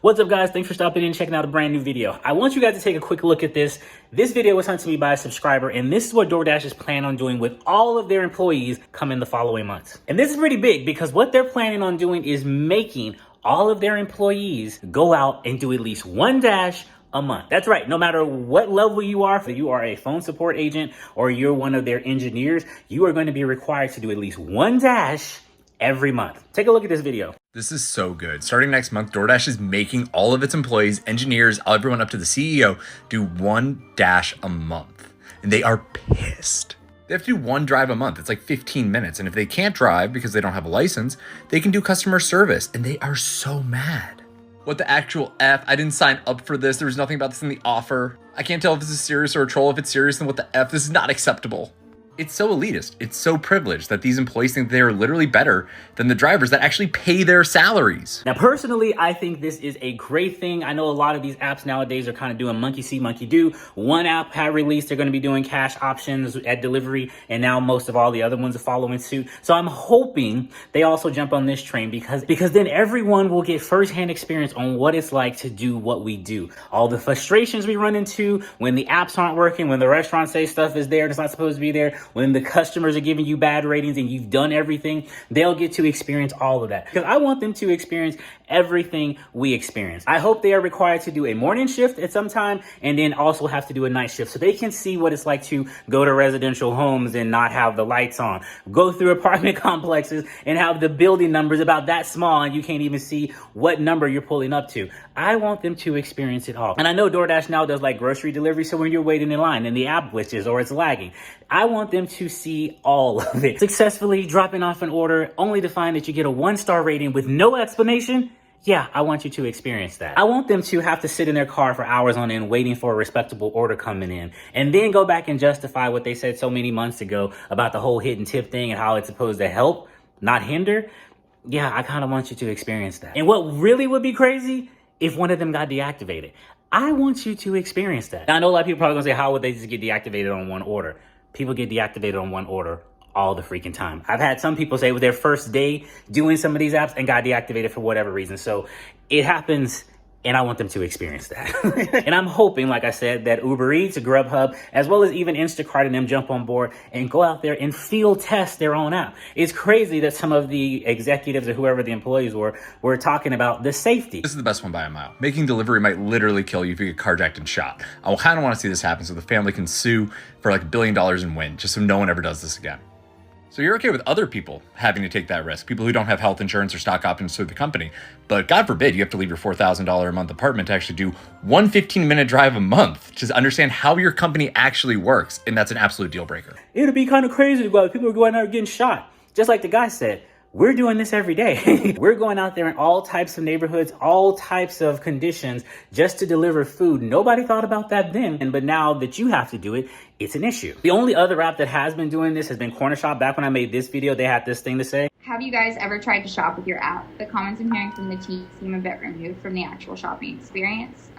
What's up, guys? Thanks for stopping in and checking out a brand new video. I want you guys to take a quick look at this. This video was sent to me by a subscriber, and this is what DoorDash is planning on doing with all of their employees coming the following months. And this is pretty big because what they're planning on doing is making all of their employees go out and do at least one dash a month. That's right. No matter what level you are, if you are a phone support agent or you're one of their engineers, you are going to be required to do at least one dash every month. Take a look at this video. This is so good. Starting next month, DoorDash is making all of its employees, engineers, everyone up to the CEO, do one dash a month. And they are pissed. They have to do one drive a month. It's like 15 minutes. And if they can't drive because they don't have a license, they can do customer service. And they are so mad. What the actual F? I didn't sign up for this. There was nothing about this in the offer. I can't tell if this is serious or a troll. If it's serious, then what the F? This is not acceptable. It's so elitist. It's so privileged that these employees think they're literally better than the drivers that actually pay their salaries. Now, personally, I think this is a great thing. I know a lot of these apps nowadays are kind of doing monkey see, monkey do. One app had released, they're going to be doing cash options at delivery, and now most of all the other ones are following suit. So I'm hoping they also jump on this train because then everyone will get firsthand experience on what it's like to do what we do. All the frustrations we run into when the apps aren't working, when the restaurants say stuff is there and it's not supposed to be there, when the customers are giving you bad ratings and you've done everything, they'll get to experience all of that. Because I want them to experience everything we experience. I hope they are required to do a morning shift at some time and then also have to do a night shift so they can see what it's like to go to residential homes and not have the lights on, go through apartment complexes and have the building numbers about that small and you can't even see what number you're pulling up to. I want them to experience it all. And I know DoorDash now does like grocery delivery, so when you're waiting in line and the app glitches or it's lagging, I want them to see all of it. Successfully dropping off an order only to find that you get a 1-star rating with no explanation. Yeah, I want you to experience that. I want them to have to sit in their car for hours on end waiting for a respectable order coming in and then go back and justify what they said so many months ago about the whole hidden tip thing and how it's supposed to help, not hinder. Yeah, I kind of want you to experience that. And what really would be crazy if one of them got deactivated. I want you to experience that. Now, I know a lot of people are probably gonna say, how would they just get deactivated on one order? People get deactivated on one order all the freaking time. I've had some people say it was their first day doing some of these apps and got deactivated for whatever reason. So it happens, and I want them to experience that. And I'm hoping, like I said, that Uber Eats, Grubhub, as well as even Instacart and them jump on board and go out there and field test their own app. It's crazy that some of the executives or whoever the employees were talking about the safety. This is the best one by a mile. Making delivery might literally kill you if you get carjacked and shot. I kind of want to see this happen so the family can sue for like $1 billion and win, just so no one ever does this again. So you're okay with other people having to take that risk, people who don't have health insurance or stock options through the company. But God forbid you have to leave your $4,000 a month apartment to actually do one 15-minute drive a month. Just understand how your company actually works. And that's an absolute deal breaker. It'd be kind of crazy to go out. People are going out getting shot. Just like the guy said, we're doing this every day. We're going out there in all types of neighborhoods, all types of conditions just to deliver food. Nobody thought about that then. But now that you have to do it, it's an issue. The only other app that has been doing this has been CornerShop. Back when I made this video, they had this thing to say. Have you guys ever tried to shop with your app? The comments I'm hearing from the team seem a bit removed from the actual shopping experience.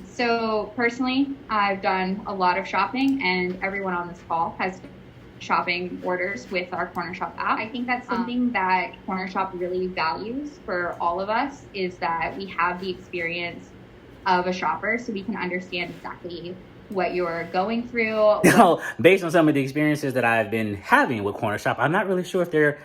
So personally, I've done a lot of shopping and everyone on this call has shopping orders with our CornerShop app. I think that's something that CornerShop really values for all of us, is that we have the experience of a shopper so we can understand exactly what you're going through. Now, based on some of the experiences that I've been having with CornerShop, I'm not really sure if they're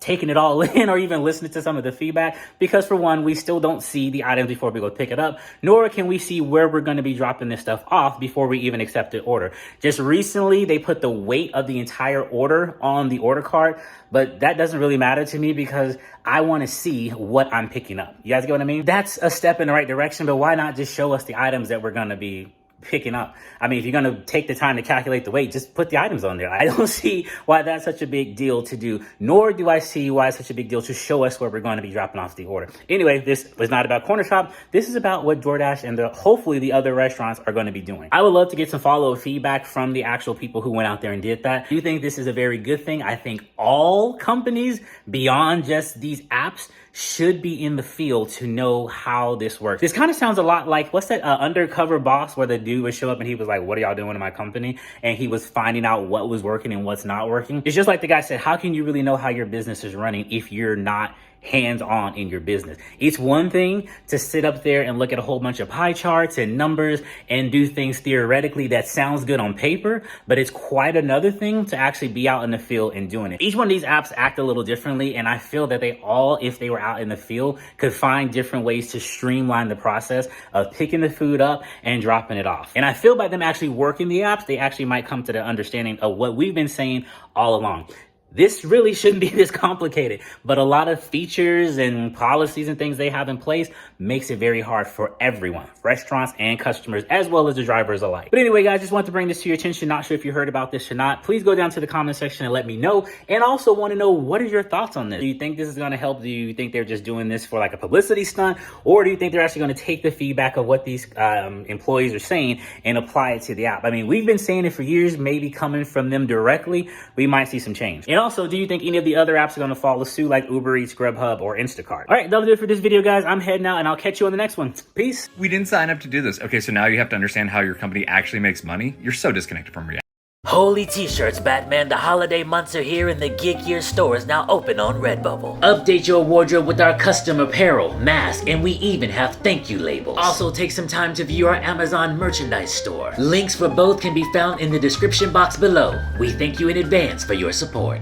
taking it all in or even listening to some of the feedback, because for one, we still don't see the items before we go pick it up, nor can we see where we're going to be dropping this stuff off before we even accept the order. Just recently, they put the weight of the entire order on the order card, but that doesn't really matter to me because I want to see what I'm picking up. You guys get what I mean? That's a step in the right direction, but why not just show us the items that we're going to be picking up? I mean, if you're going to take the time to calculate the weight, just put the items on there. I don't see why that's such a big deal to do, nor do I see why it's such a big deal to show us where we're going to be dropping off the order. Anyway, this was not about CornerShop. This is about what DoorDash and hopefully the other restaurants are going to be doing. I would love to get some follow-up feedback from the actual people who went out there and did that. I do think this is a very good thing. I think all companies beyond just these apps should be in the field to know how this works. This kind of sounds a lot like, what's that Undercover Boss, where the dude would show up and he was like, what are y'all doing in my company? And he was finding out what was working and what's not working. It's just like the guy said, how can you really know how your business is running if you're not hands-on in your business. It's one thing to sit up there and look at a whole bunch of pie charts and numbers and do things theoretically that sounds good on paper, but it's quite another thing to actually be out in the field and doing it. Each one of these apps act a little differently, and I feel that they all, if they were out in the field, could find different ways to streamline the process of picking the food up and dropping it off. And I feel by them actually working the apps, they actually might come to the understanding of what we've been saying all along. This really shouldn't be this complicated, but a lot of features and policies and things they have in place makes it very hard for everyone, restaurants and customers, as well as the drivers alike. But anyway, guys, just want to bring this to your attention. Not sure if you heard about this or not. Please go down to the comment section and let me know. And also want to know, what are your thoughts on this? Do you think this is going to help? Do you think they're just doing this for like a publicity stunt? Or do you think they're actually going to take the feedback of what these employees are saying and apply it to the app? I mean, we've been saying it for years, maybe coming from them directly, we might see some change. And also, do you think any of the other apps are going to follow suit, like Uber Eats, Grubhub, or Instacart? All right, that'll do it for this video, guys. I'm heading out, and I'll catch you on the next one. Peace. We didn't sign up to do this. Okay, so now you have to understand how your company actually makes money. You're so disconnected from reality. Holy t-shirts, Batman. The holiday months are here and the Geek Year store is now open on Redbubble. Update your wardrobe with our custom apparel, mask, and we even have thank you labels. Also take some time to view our Amazon merchandise store. Links for both can be found in the description box below. We thank you in advance for your support.